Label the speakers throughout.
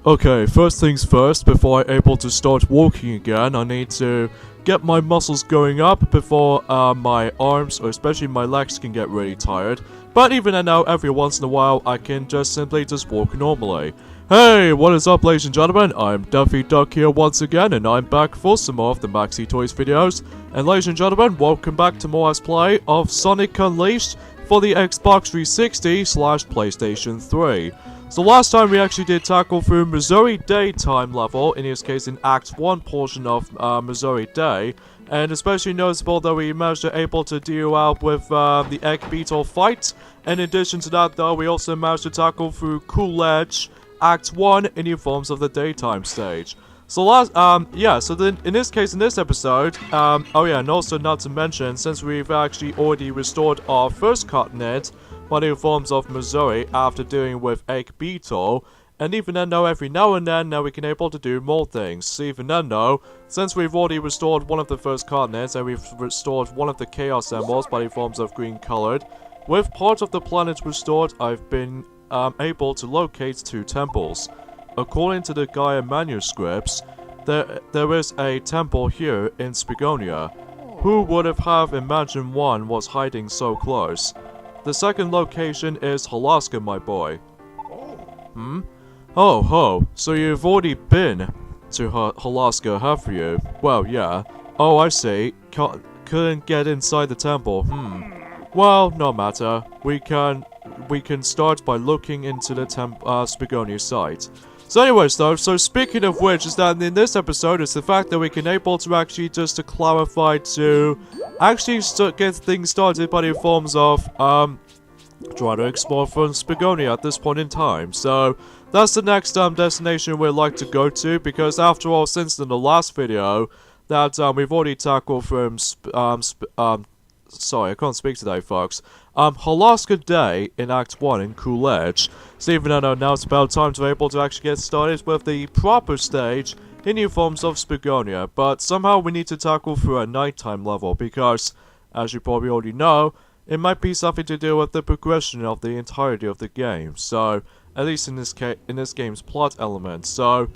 Speaker 1: Okay, first things first, before I'm able to start walking again, I need to get my muscles going up before my arms, or especially my legs, can get really tired. But even now, every once in a while, I can simply walk normally. Hey, what is up, ladies and gentlemen? I'm Daffy Duck here once again, and I'm back for some more of the Maxi Toys videos. And ladies and gentlemen, welcome back to more Let's Play of Sonic Unleashed for the Xbox 360/PlayStation 3. So last time we actually did tackle through Missouri Daytime level, in this case in Act 1 portion of Missouri Day, and especially noticeable that we managed to able to deal out with the Egg Beetle fight. In addition to that though, we also managed to tackle through Coolidge Act 1 in the forms of the Daytime stage. So so then in this case, in this episode, oh yeah, and also not to mention, since we've actually already restored our first continent, by the forms of Missouri after dealing with Egg Beetle, and even then though, every now and then, now we can able to do more things. So even then though, since we've already restored one of the first continents, and we've restored one of the Chaos Emeralds by the forms of green colored, with part of the planet restored, I've been able to locate 2 temples. According to the Gaia manuscripts, there is a temple here in Spigonia. Who would have imagined one was hiding so close? The second location is Alaska, my boy. Oh ho, so you've already been to Alaska, have you? Well, yeah. Oh, I see. Couldn't get inside the temple. Well, no matter. We can start by looking into the Spigonia site. So anyways though, so speaking of which, is that in this episode is the fact that we can able to actually just to clarify to actually get things started by the forms of try to explore from Spigonia at this point in time. So that's the next destination we'd like to go to, because after all, since in the last video that we've already tackled from sorry, I can't speak today, folks. Alaska Day in Act 1 in Coolidge. So even though now it's about time to be able to actually get started with the proper stage in new forms of Spigonia. But somehow we need to tackle through a nighttime level, because, as you probably already know, it might be something to do with the progression of the entirety of the game. So, at least in this game's plot element. So,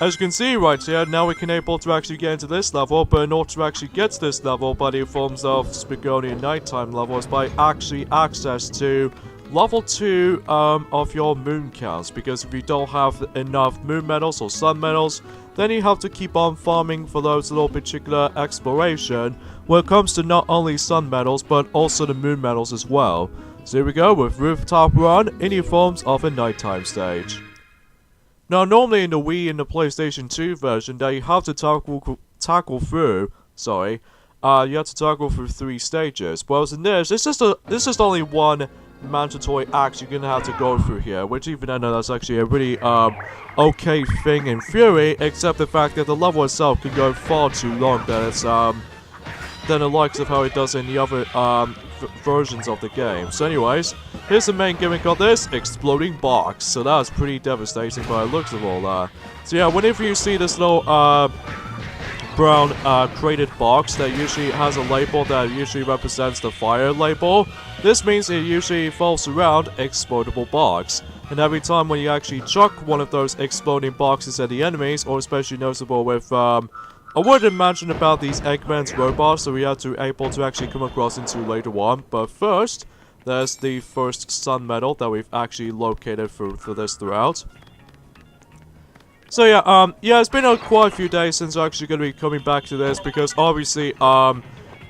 Speaker 1: as you can see right here, now we can able to actually get into this level, but in order to actually get to this level by the forms of Spigonia nighttime levels, by actually access to level 2 of your moon counts, because if you don't have enough moon medals or sun medals, then you have to keep on farming for those little particular exploration when it comes to not only sun medals but also the moon medals as well. So here we go with Rooftop Run in the forms of a nighttime stage. Now normally in the Wii and the PlayStation 2 version that you have to tackle through, you have to tackle through 3 stages. Whereas in this, it's just only one mandatory act you're gonna have to go through here, which even I know that's actually a really okay thing in theory, except the fact that the level itself can go far too long than the likes of how it does in the other versions of the game. So anyways, here's the main gimmick of this, exploding box. So that's pretty devastating by the looks of all that. So yeah, whenever you see this little brown crated box that usually has a label that usually represents the fire label, this means it usually falls around explodable box. And every time when you actually chuck one of those exploding boxes at the enemies, or especially noticeable with I would imagine about these Eggman's robots that we have to able to actually come across into later on. But first, there's the first sun medal that we've actually located for this throughout. So yeah, it's been quite a few days since I'm actually going to be coming back to this, because obviously,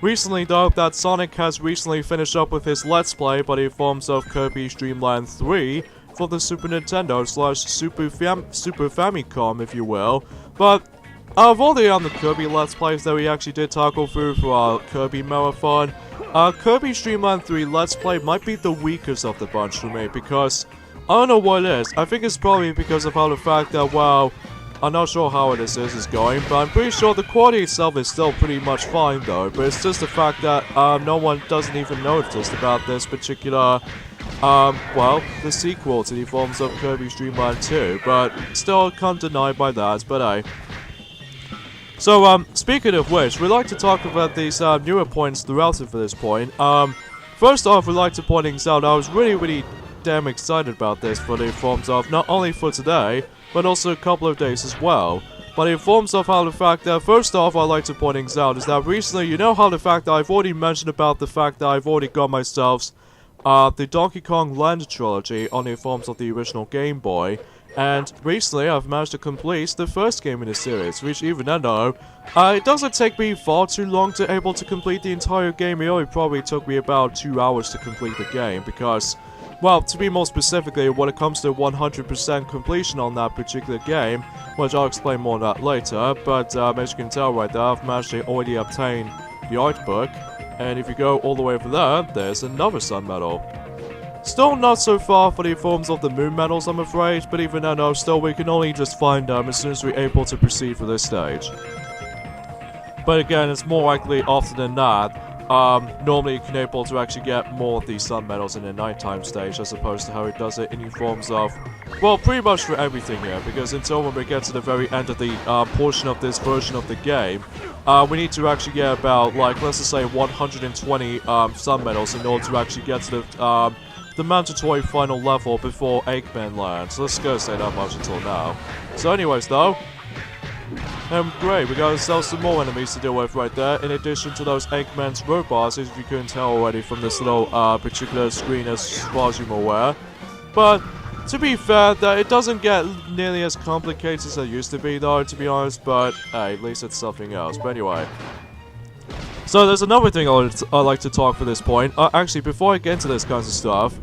Speaker 1: recently though, that Sonic has recently finished up with his Let's Play by the forms of Kirby's Dream Land 3 for the Super Nintendo / Super Famicom, if you will. But of all the Kirby Let's Plays that we actually did tackle through for our Kirby Marathon, Kirby's Dream Land 3 Let's Play might be the weakest of the bunch for me, because I don't know what it is. I think it's probably because of how the fact that, well, I'm not sure how this is going, but I'm pretty sure the quality itself is still pretty much fine though. But it's just the fact that no one doesn't even notice about this particular, well, the sequel to the forms of Kirby's Dream Land 2. But still can't deny by that, but hey. So, speaking of which, we'd like to talk about these newer points throughout it for this point. First off, we'd like to point things out, I was really damn excited about this for the forms of not only for today, but also a couple of days as well. But in forms of how the fact that, first off, I'd like to point things out is that recently, you know how the fact that I've already mentioned about the fact that I've already got myself the Donkey Kong Land trilogy on the forms of the original Game Boy, and recently I've managed to complete the first game in the series, which even though it doesn't take me far too long to able to complete the entire game. It only probably took me about 2 hours to complete the game, because, well, to be more specifically, when it comes to 100% completion on that particular game, which I'll explain more on that later, but as you can tell right there, I've managed to already obtain the art book, and if you go all the way over there, there's another sun medal. Still not so far for the forms of the moon medals, I'm afraid, but even then, still we can only just find them as soon as we're able to proceed for this stage. But again, it's more likely often than not, normally you can able to actually get more of these sun medals in the nighttime stage as opposed to how it does it in the forms of, well, pretty much for everything here, because until when we get to the very end of the portion of this version of the game, we need to actually get about, like, let's just say 120 sun medals in order to actually get to the mandatory final level before Eggman lands. Let's go say that much until now. So anyways though, great, we got ourselves some more enemies to deal with right there, in addition to those Eggman's robots, if you couldn't tell already from this little particular screen as far as you're aware. But to be fair, that it doesn't get nearly as complicated as it used to be though, to be honest, but hey, at least it's something else. But anyway. So there's another thing I'd like to talk for this point. Actually, before I get into this kinds of stuff,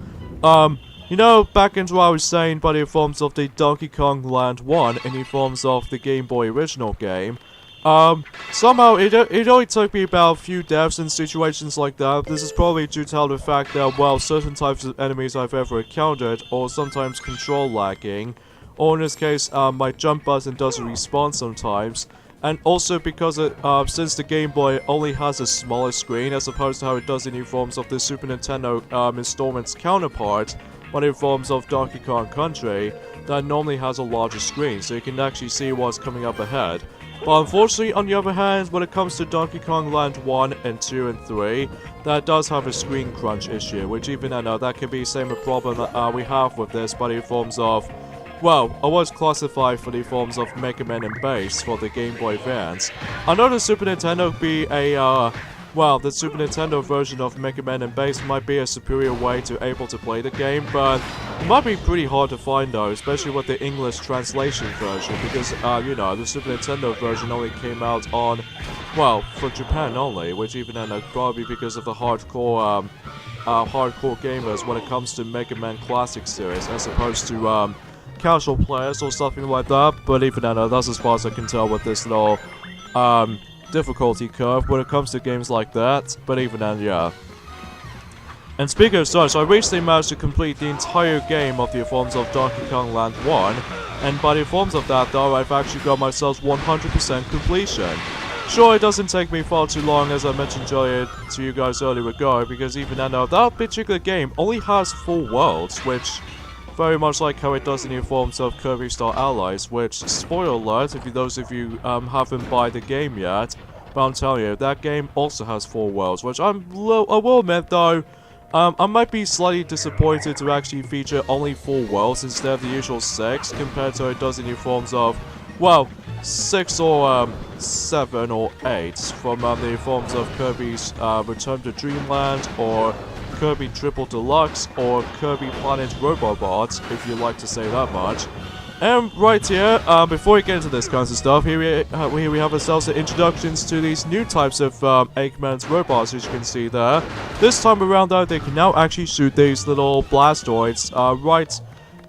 Speaker 1: you know, back into what I was saying by the forms of the Donkey Kong Land 1 in the forms of the Game Boy original game, somehow it only took me about a few deaths in situations like that. This is probably due to the fact that, well, certain types of enemies I've ever encountered, or sometimes control lagging, or in this case, my jump button doesn't respawn sometimes. And also because since the Game Boy only has a smaller screen as opposed to how it does in the forms of the Super Nintendo installments counterpart, but in forms of Donkey Kong Country, that normally has a larger screen, so you can actually see what's coming up ahead. But unfortunately, on the other hand, when it comes to Donkey Kong Land 1 and 2 and 3, that does have a screen crunch issue, which even I know that can be the same problem that we have with this, but in forms of, well, I was classified for the forms of Mega Man and Bass for the Game Boy Advance. I know the Super Nintendo be a, well, the Super Nintendo version of Mega Man and Bass might be a superior way to able to play the game, but it might be pretty hard to find though, especially with the English translation version, because, you know, the Super Nintendo version only came out on, well, for Japan only, which even then, probably because of the hardcore gamers when it comes to Mega Man Classic series, as opposed to, casual players or something like that, but even then, that's as far as I can tell with this little, difficulty curve when it comes to games like that, but even then, yeah. And speaking of such, I recently managed to complete the entire game of the forms of Donkey Kong Land 1, and by the forms of that though, I've actually got myself 100% completion. Sure, it doesn't take me far too long, as I mentioned earlier to you guys earlier ago, because even then, that particular game only has 4 worlds, which very much like how it does in the forms of Kirby Star Allies, which, spoiler alert, if those of you haven't bought the game yet, but I'm telling you, that game also has 4 worlds, which I will admit though, I might be slightly disappointed to actually feature only 4 worlds instead of the usual 6, compared to how it does in the forms of, well, 6 or 7 or 8 from the forms of Kirby's Return to Dreamland, or Kirby Triple Deluxe, or Kirby Planet Robobot, if you like to say that much. And right here, before we get into this kinds of stuff, here we have ourselves the introductions to these new types of Eggman's robots, as you can see there. This time around though, they can now actually shoot these little blastoids right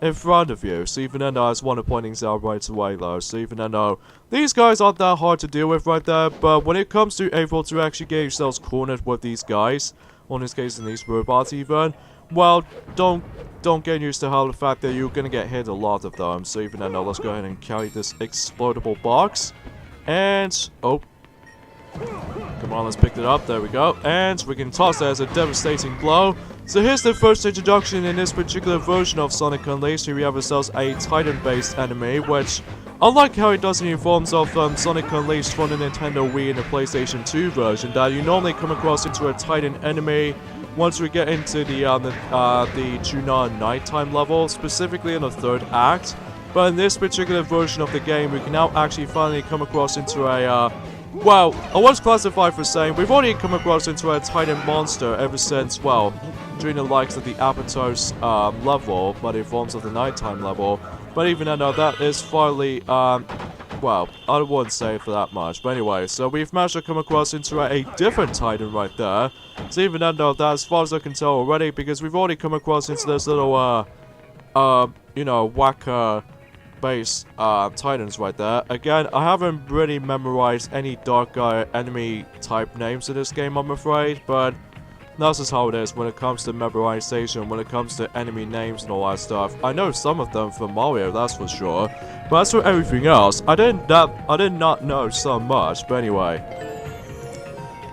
Speaker 1: in front of you. So even then, I just want to point things out right away though. So even then, these guys aren't that hard to deal with right there, but when it comes to able to actually get yourselves cornered with these guys, or in this case in these robots even, well, don't get used to how the fact that you're gonna get hit a lot of them. So even then, let's go ahead and carry this explodable box, and oh, come on, let's pick it up. There we go, and we can toss that as a devastating blow. So here's the first introduction in this particular version of Sonic Unleashed. Here we have ourselves a Titan-based enemy, which, unlike how it does in the forms of Sonic Unleashed from the Nintendo Wii and the PlayStation 2 version, that you normally come across into a Titan enemy once we get into the Junon nighttime level, specifically in the 3rd act. But in this particular version of the game, we can now actually finally come across into a, well, I was classified for saying we've already come across into a Titan monster ever since, well, during the likes of the Apatos level, but in forms of the nighttime level. But even though that is finally, well, I wouldn't say for that much. But anyway, so we've managed to come across into a different Titan right there. So even though that, as far as I can tell already, because we've already come across into this little, you know, whacker base Titans right there. Again, I haven't really memorized any dark guy enemy type names in this game, I'm afraid, but that's just how it is when it comes to memorization, when it comes to enemy names and all that stuff. I know some of them from Mario, that's for sure, but as for everything else, I did not know so much. But anyway,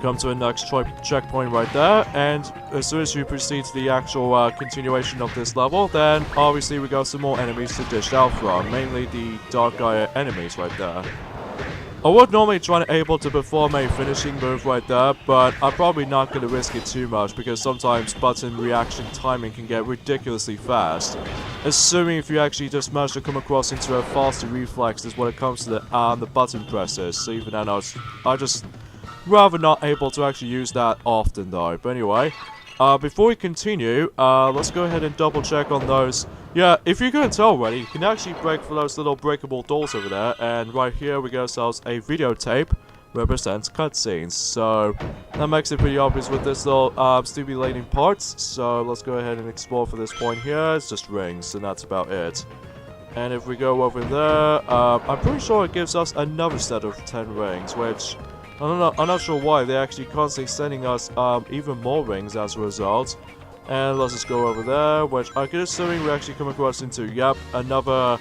Speaker 1: come to the next checkpoint right there, and as soon as you proceed to the actual continuation of this level, then obviously we got some more enemies to dish out from, mainly the Dark Gaia enemies right there. I would normally try to able to perform a finishing move right there, but I'm probably not going to risk it too much because sometimes button reaction timing can get ridiculously fast. Assuming if you actually just manage to come across into a faster reflexes when it comes to the button presses. So even then I just rather not able to actually use that often though. But anyway, before we continue, let's go ahead and double check on those. Yeah, if you couldn't tell already, you can actually break for those little breakable doors over there. And right here we got ourselves a videotape represents cutscenes. So that makes it pretty obvious with this little stimulating parts. So let's go ahead and explore for this point here. It's just rings, and that's about it. And if we go over there, I'm pretty sure it gives us another set of 10 rings, which I'm not sure why they're actually constantly sending us even more rings as a result. And let's just go over there, which I could assume we actually come across into, yep, another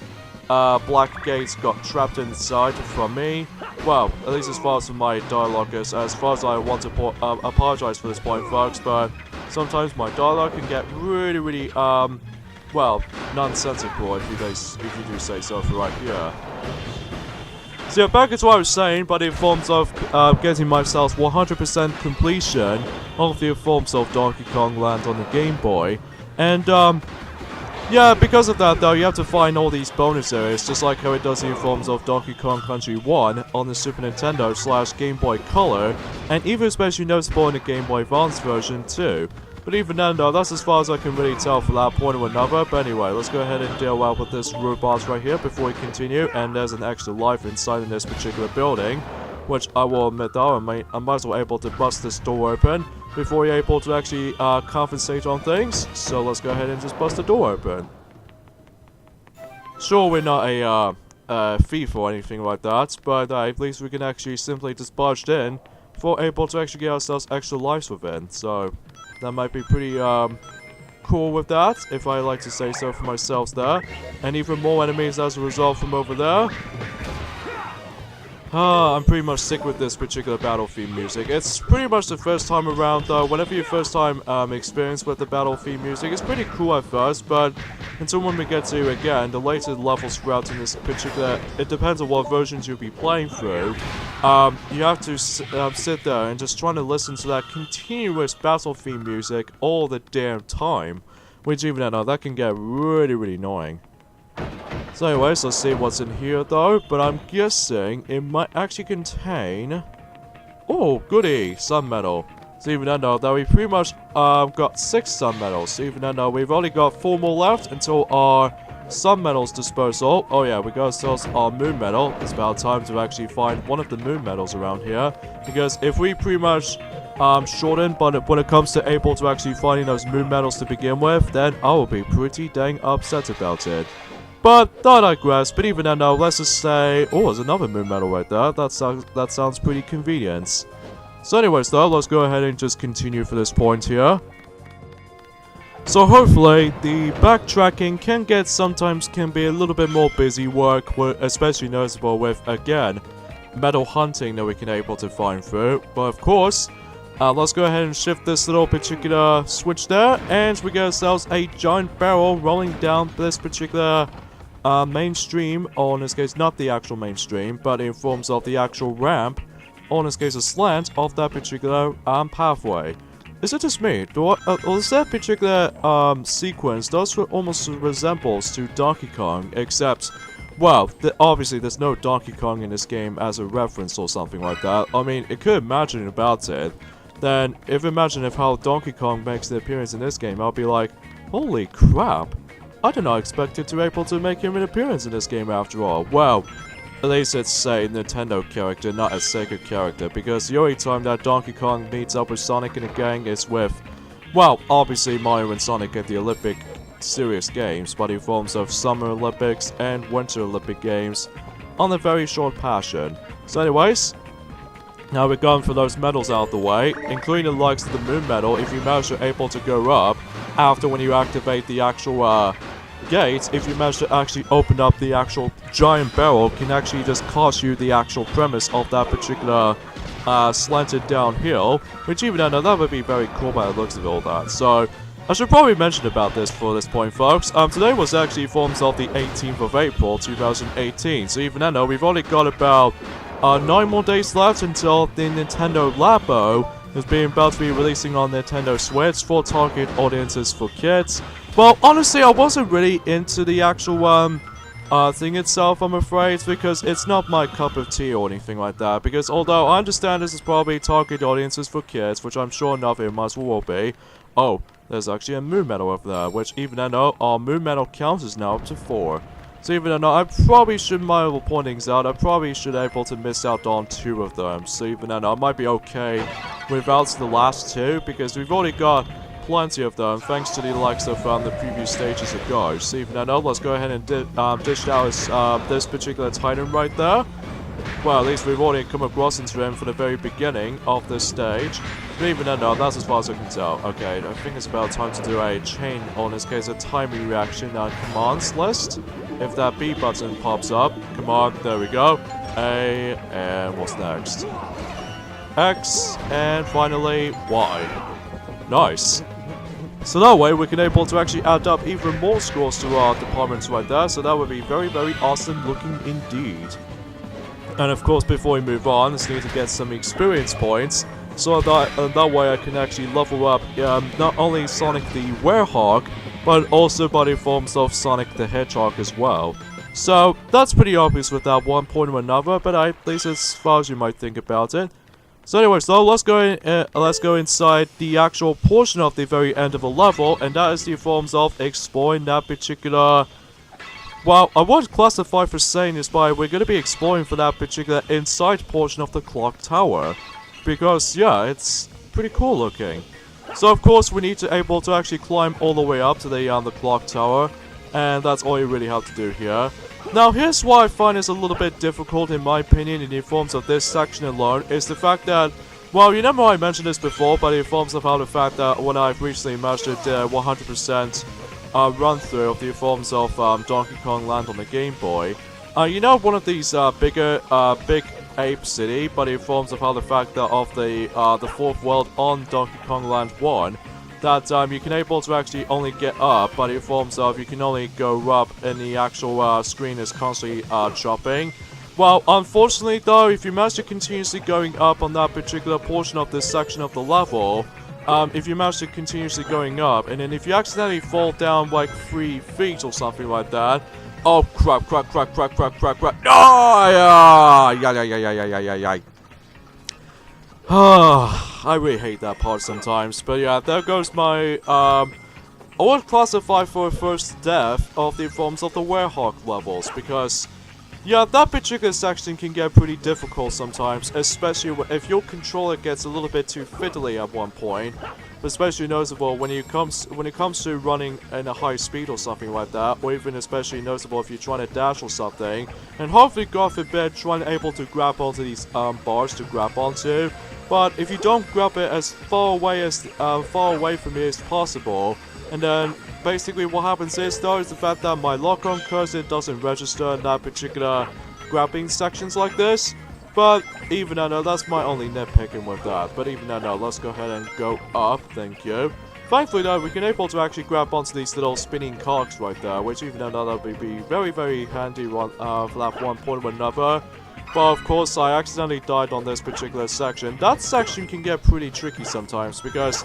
Speaker 1: black gate got trapped inside from me. Well, at least as far as my dialogue is, as far as I want to apologize for this point, folks, but sometimes my dialogue can get really, well, nonsensical if you do say so for right here. So yeah, back to what I was saying, but in forms of getting myself 100% completion of the forms of Donkey Kong Land on the Game Boy. And yeah, because of that though, you have to find all these bonus areas, just like how it does in forms of Donkey Kong Country 1 on the Super Nintendo / Game Boy Color, and even especially noticeable in the Game Boy Advance version too. But even then though, that's as far as I can really tell for that point or another. But anyway, let's go ahead and deal well with this robot right here before we continue. And there's an extra life inside in this particular building, which I will admit though, I might as well able to bust this door open before you're able to actually compensate on things. So let's go ahead and just bust the door open. Sure, we're not a thief or anything like that, but at least we can actually simply just barge in before able to actually get ourselves extra lives within. So that might be pretty cool with that, if I like to say so for myself there. And even more enemies as a result from over there. I'm pretty much sick with this particular battle theme music. It's pretty much the first time around though. Whenever you first time experience with the battle theme music, it's pretty cool at first, but until when we get to, again, the later levels throughout in this particular, it depends on what versions you'll be playing through. You have to sit there and just trying to listen to that continuous battle theme music all the damn time, which even I know that can get really annoying. So anyways, let's see what's in here though, but I'm guessing it might actually contain, oh goody, sun metal. So even though that we pretty much got 6 sun medals, so even though we've only got 4 more left until our sun medals dispersal. Oh yeah, we got ourselves our moon medal. It's about time to actually find one of the moon medals around here, because if we pretty much shorten, but when it comes to able to actually finding those moon medals to begin with, then I will be pretty dang upset about it. But that I digress. But even then, let's just say, oh, there's another moon medal right there. That sounds pretty convenient. So anyways though, let's go ahead and just continue for this point here. So hopefully, the backtracking sometimes can be a little bit more busy work, especially noticeable with, again, medal hunting that we can able to find through. But of course, let's go ahead and shift this little particular switch there, and we get ourselves a giant barrel rolling down this particular mainstream, or in this case not the actual mainstream, but in forms of the actual ramp, or in this case a slant of that particular pathway. is it just me? Well, that particular sequence does almost resembles to Donkey Kong, except, well, obviously there's no Donkey Kong in this game as a reference or something like that. I mean, it could imagine about it. Then, if how Donkey Kong makes an appearance in this game, I'll be like, holy crap! I did not expect it to be able to make him an appearance in this game after all. Well, at least it's a Nintendo character, not a Sega character, because the only time that Donkey Kong meets up with Sonic in a gang is with, well, obviously Mario and Sonic at the Olympic Series games, but in forms of Summer Olympics and Winter Olympic Games on a very short passion. So anyways, now we're going for those medals out of the way, including the likes of the Moon Medal. If you manage to able to go up after when you activate the actual gate, if you manage to actually open up the actual giant barrel, can actually just cost you the actual premise of that particular slanted downhill, which even I know that would be very cool by the looks of all that. So I should probably mention about this for this point, folks. Today was actually forms of the 18th of April 2018, so even I know we've only got about 9 more days left until the Nintendo Labo is being about to be releasing on Nintendo Switch for target audiences for kids. Well, honestly, I wasn't really into the actual thing itself, I'm afraid, because it's not my cup of tea or anything like that. Because although I understand this is probably target audiences for kids, which I'm sure enough it might as well be. Oh, there's actually a Moon Medal over there, which even I know our Moon Medal count is now up to 4. So even though I probably should mind pointing things out, I probably should be able to miss out on 2 of them. So even though I might be okay without the last 2, because we've already got plenty of them, thanks to the likes of the previous stages ago. So even though, let's go ahead and dish out this particular Titan right there. Well, at least we've already come across into him from the very beginning of this stage. But even then, no, that's as far as I can tell. Okay, I think it's about time to do a chain, or in this case, a timing reaction commands list. If that B button pops up, come on, there we go. A, and what's next? X, and finally, Y. Nice. So that way, we can able to actually add up even more scores to our departments right there, so that would be very, very awesome looking indeed. And of course, before we move on, I just need to get some experience points, so that way I can actually level up not only Sonic the Werehog, but also by the forms of Sonic the Hedgehog as well. So that's pretty obvious with that one point or another, but at least as far as you might think about it. So anyways, though, let's go inside the actual portion of the very end of a level, and that is the forms of exploring that particular. Well, I would classify for saying this by we're going to be exploring for that particular inside portion of the clock tower. Because, yeah, it's pretty cool looking. So, of course, we need to able to actually climb all the way up to the clock tower. And that's all you really have to do here. Now, here's why I find this a little bit difficult, in my opinion, in the forms of this section alone, is the fact that, well, you know I mentioned this before, but in forms of how the fact that when I've recently mastered 100% run through of the forms of Donkey Kong Land on the Game Boy. You know, one of these big ape city, but in forms of how the fact that of the fourth world on Donkey Kong Land 1, that you can able to actually only get up, but in forms of you can only go up, and the actual screen is constantly chopping. Well, unfortunately though, if you manage to continuously going up on that particular portion of this section of the level, if you manage to continuously going up, and then if you accidentally fall down like 3 feet or something like that, oh crap, I really hate that part sometimes, but yeah, there goes my, I would classify for a first death of the forms of the Werehog levels, because, yeah, that particular section can get pretty difficult sometimes, especially if your controller gets a little bit too fiddly at one point. But especially noticeable when it comes to running in a high speed or something like that, or even especially noticeable if you're trying to dash or something, and hopefully, God forbid, trying able to grab onto these bars to grab onto. But if you don't grab it as far away from me as possible, and then basically what happens is though is the fact that my lock-on cursor doesn't register in that particular grabbing sections like this. But even I know that's my only nitpicking with that. But even I know, let's go ahead and go up. Thank you. Thankfully though, we can able to actually grab onto these little spinning cogs right there, which even I know that would be very, very handy for that one point or another. But of course, I accidentally died on this particular section. That section can get pretty tricky sometimes because,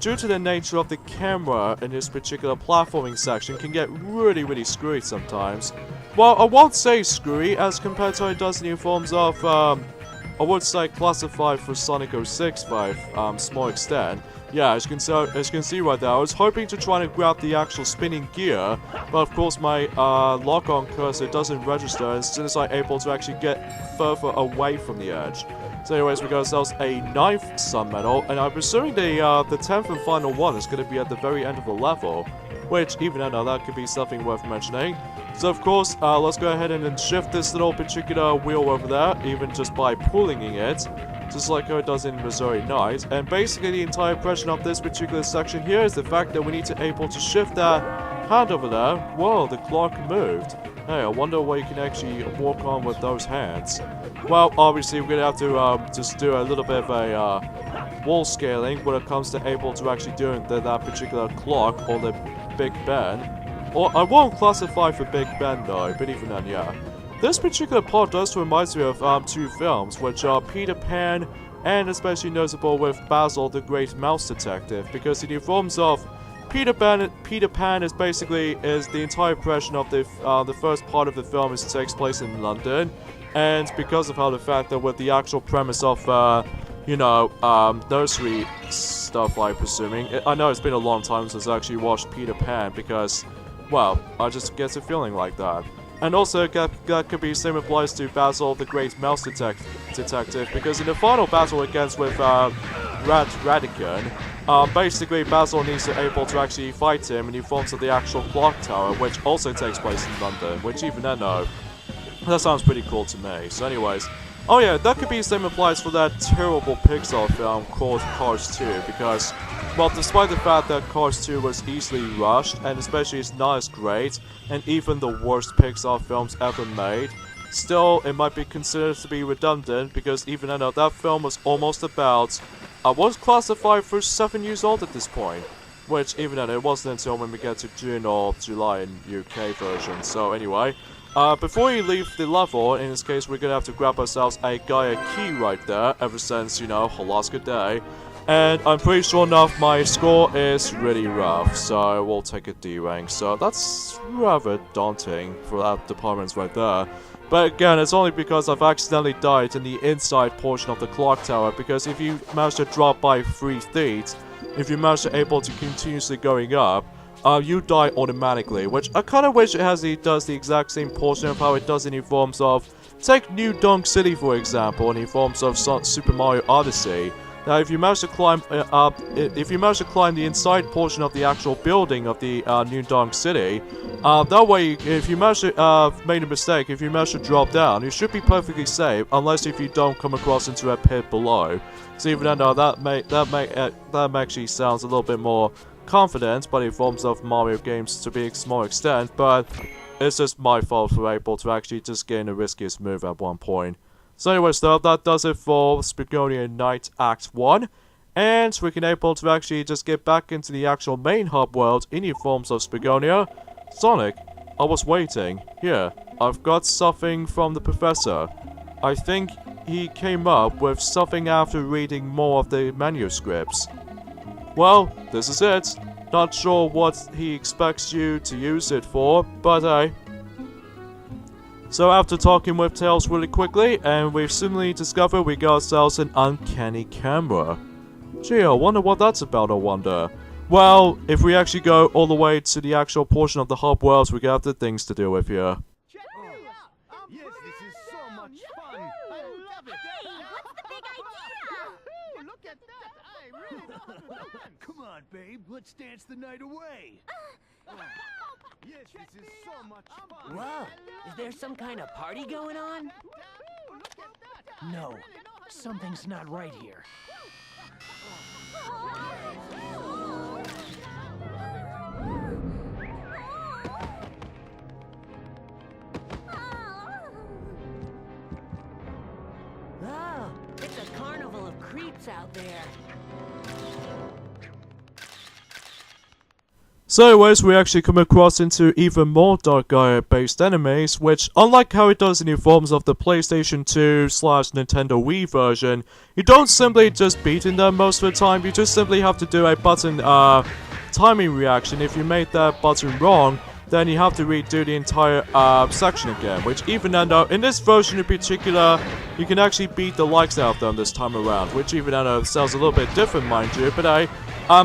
Speaker 1: due to the nature of the camera in this particular platforming section, can get really screwy sometimes. Well, I won't say screwy as compared to how it does in the forms of, I would say classified for Sonic 06 by small extent. Yeah, as you can see right there, I was hoping to try and grab the actual spinning gear, but of course my lock-on cursor doesn't register as soon as I'm able to actually get further away from the edge. So anyways, we got ourselves a 9th Sun Medal, and I'm assuming the 10th and final one is going to be at the very end of the level, which, even I know that could be something worth mentioning. So of course, let's go ahead and then shift this little particular wheel over there, even just by pulling it, just like how it does in Missouri Night. And basically the entire impression of this particular section here is the fact that we need to able to shift that hand over there. Whoa, the clock moved. Hey, I wonder what you can actually walk on with those hands. Well, obviously we're gonna have to just do a little bit of a wall scaling when it comes to able to actually doing that particular clock or the Big Ben. Or I won't classify for Big Ben though, but even then, yeah. This particular part does remind me of two films, which are Peter Pan and especially notable with Basil the Great Mouse Detective, because in the forms of Peter Pan is basically the entire impression of the first part of the film takes place in London, and because of how the fact that with the actual premise of nursery stuff, I'm presuming. I know it's been a long time since I actually watched Peter Pan because, well, I just get a feeling like that. And also, that could be the same applies to Basil the Great Mouse Detective, because in the final battle against with Radican, basically Basil needs to able to actually fight him in the forms of the actual clock tower, which also takes place in London, which even I know, that sounds pretty cool to me. So anyways, oh yeah, that could be the same applies for that terrible Pixar film called Cars 2, because, well, despite the fact that Cars 2 was easily rushed, and especially it's not as great, and even the worst Pixar films ever made, still, it might be considered to be redundant, because even I know that film was almost about, I was classified for 7 years old at this point, which even then, it wasn't until when we get to June or July in UK version, so anyway. Before you leave the level, in this case, we're gonna have to grab ourselves a Gaia key right there, ever since, Alaska Day. And I'm pretty sure enough, my score is really rough, so we'll take a D rank. So that's rather daunting for that department right there. But again, it's only because I've accidentally died in the inside portion of the clock tower, because if you manage to drop by 3 feet, if you manage to able to continuously going up, you die automatically, which I kind of wish it does the exact same portion of how it does in the forms of, take New Donk City for example, in the forms of Super Mario Odyssey. Now, if you manage to climb the inside portion of the actual building of the New Donk City, that way, if you manage to make a mistake, if you manage to drop down, you should be perfectly safe, unless if you don't come across into a pit below. So even though that actually sounds a little bit more confident, but in forms of Mario games to be a small extent, but it's just my fault for able to actually just gain the riskiest move at one point. So anyways though, that does it for Spigonia Night Act 1, and we can able to actually just get back into the actual main hub world in the forms of Spigonia. Sonic, I was waiting. Here, I've got something from the professor. I think he came up with something after reading more of the manuscripts. Well, this is it. Not sure what he expects you to use it for, but hey. So after talking with Tails really quickly, and we've suddenly discovered we got ourselves an uncanny camera. Gee, I wonder what that's about, I wonder. Well, if we actually go all the way to the actual portion of the hub worlds, we got the things to deal with here.
Speaker 2: Yes, this is so much fun. I love it.
Speaker 3: Hey, what's the big idea?
Speaker 2: Look at that. I really love fun. Come on, babe. Let's dance the night away. Yes, this is so much fun.
Speaker 4: Whoa, is there some kind of party going on?
Speaker 2: No, something's not right here.
Speaker 4: Oh, it's a carnival of creeps out there.
Speaker 1: So anyways, we actually come across into even more Dark Gaia based enemies, which unlike how it does in the forms of the PlayStation 2/Nintendo Wii version, you don't simply just beat in them most of the time, you just simply have to do a button timing reaction. If you made that button wrong, then you have to redo the entire section again, which even though in this version in particular, you can actually beat the likes out of them this time around, which even though sounds a little bit different, mind you, but hey,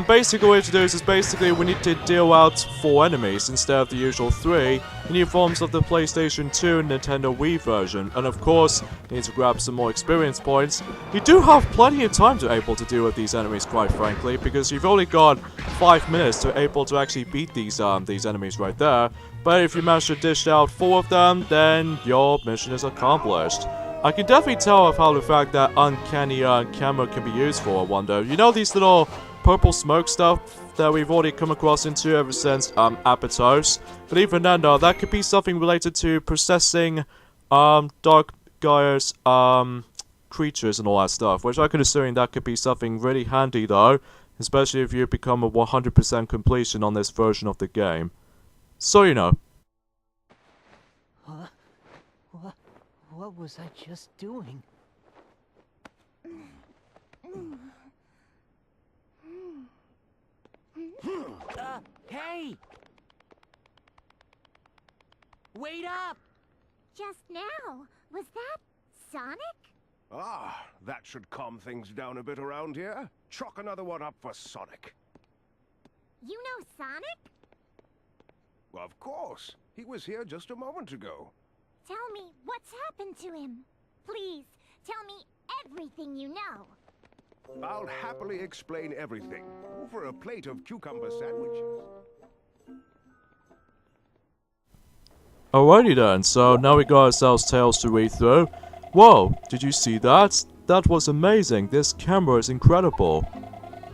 Speaker 1: basically what to do is basically we need to deal out 4 enemies instead of the usual 3 in the forms of the PlayStation 2 and Nintendo Wii version, and of course, you need to grab some more experience points. You do have plenty of time to able to deal with these enemies, quite frankly, because you've only got 5 minutes to able to actually beat these enemies right there, but if you manage to dish out 4 of them, then your mission is accomplished. I can definitely tell of how the fact that uncanny camera can be used for, I wonder. You know these little purple smoke stuff that we've already come across into ever since Apatos, but even then though, that could be something related to processing Dark Gaia's creatures and all that stuff, which I could assume that could be something really handy though, especially if you become a 100% completion on this version of the game. So you know.
Speaker 4: What was I just doing? Hey! Wait up!
Speaker 3: Just now. Was that Sonic?
Speaker 2: Ah, that should calm things down a bit around here. Chalk another one up for Sonic.
Speaker 3: You know Sonic?
Speaker 2: Of course. He was here just a moment ago.
Speaker 3: Tell me what's happened to him. Please, tell me everything you know.
Speaker 2: I'll happily explain everything over a plate of cucumber sandwiches.
Speaker 1: Alrighty then, so now we got ourselves Tales to read through. Whoa, did you see that? That was amazing, this camera is incredible.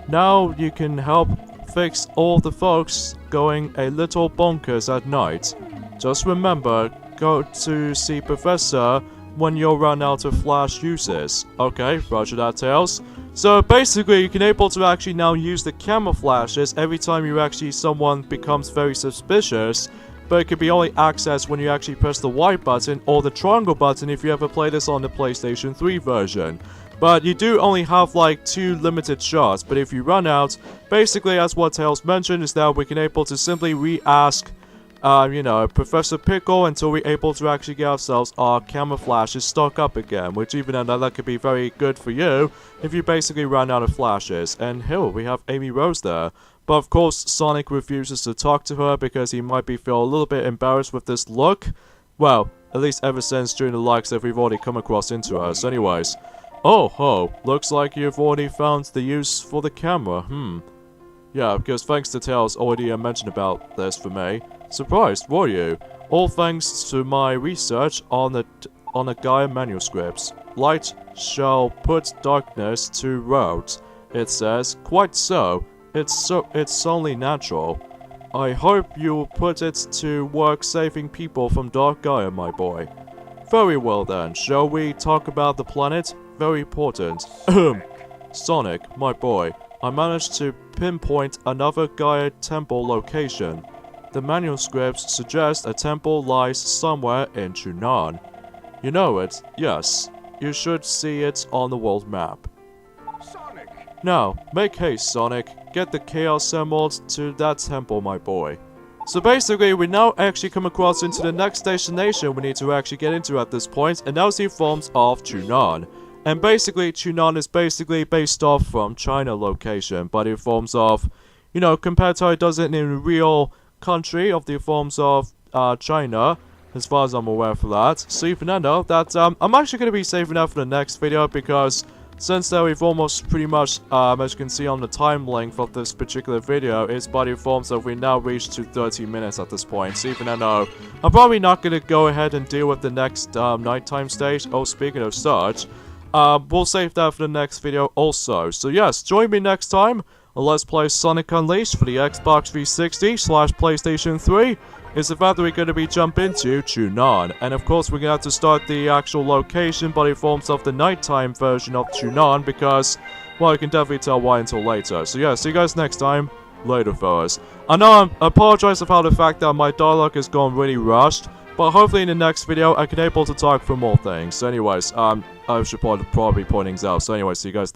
Speaker 1: Now you can help fix all the folks going a little bonkers at night. Just remember, go to see Professor when you'll run out of flash uses. Okay, roger that, Tails. So basically, you can able to actually now use the camera flashes every time you actually someone becomes very suspicious, but it can be only accessed when you actually press the Y button or the triangle button if you ever play this on the PlayStation 3 version. But you do only have like 2 limited shots, but if you run out, basically as what Tails mentioned is that we can able to simply re-ask Professor Pickle until we're able to actually get ourselves our camera flashes stock up again, which even though that could be very good for you if you basically run out of flashes. And here we have Amy Rose there. But of course, Sonic refuses to talk to her because he might be feel a little bit embarrassed with this look. Well, at least ever since during the likes that we've already come across into her. So anyways, oh ho, looks like you've already found the use for the camera, Yeah, because thanks to Tails already mentioned about this for me. Surprised, were you? All thanks to my research on the Gaia manuscripts. Light shall put darkness to rout. It says, quite so. It's only natural. I hope you'll put it to work saving people from Dark Gaia, my boy. Very well then, shall we talk about the planet? Very important. Sonic, my boy, I managed to pinpoint another Gaia temple location. The manuscripts suggest a temple lies somewhere in Chunan. You know it, yes. You should see it on the world map.
Speaker 2: Sonic!
Speaker 1: Now, make haste, Sonic. Get the Chaos Emerald to that temple, my boy. So basically, we now actually come across into the next destination we need to actually get into at this point, and that's the forms of Chunan. And basically, Chunan is basically based off from China location, but in forms of, compared to how it does it in a real country of the forms of China, as far as I'm aware for that. So even though that I'm actually going to be saving that for the next video, because since we've almost pretty much, as you can see on the time length of this particular video, is by the forms that we now reached to 30 minutes at this point. So even though I'm probably not going to go ahead and deal with the next nighttime stage. Oh, speaking of such, we'll save that for the next video also. So yes, join me next time. Let's play Sonic Unleashed for the Xbox 360/PlayStation 3. Is the fact that we're going to be jump into Chunan. And of course we're going to have to start the actual location by the forms of the nighttime version of Chunan because, well, you can definitely tell why until later. So yeah, see you guys next time. later, fellas. I know I apologize about the fact that my dialogue has gone really rushed, but hopefully in the next video I can able to talk for more things. So anyways, I should probably pointing out. So anyways, see you guys there.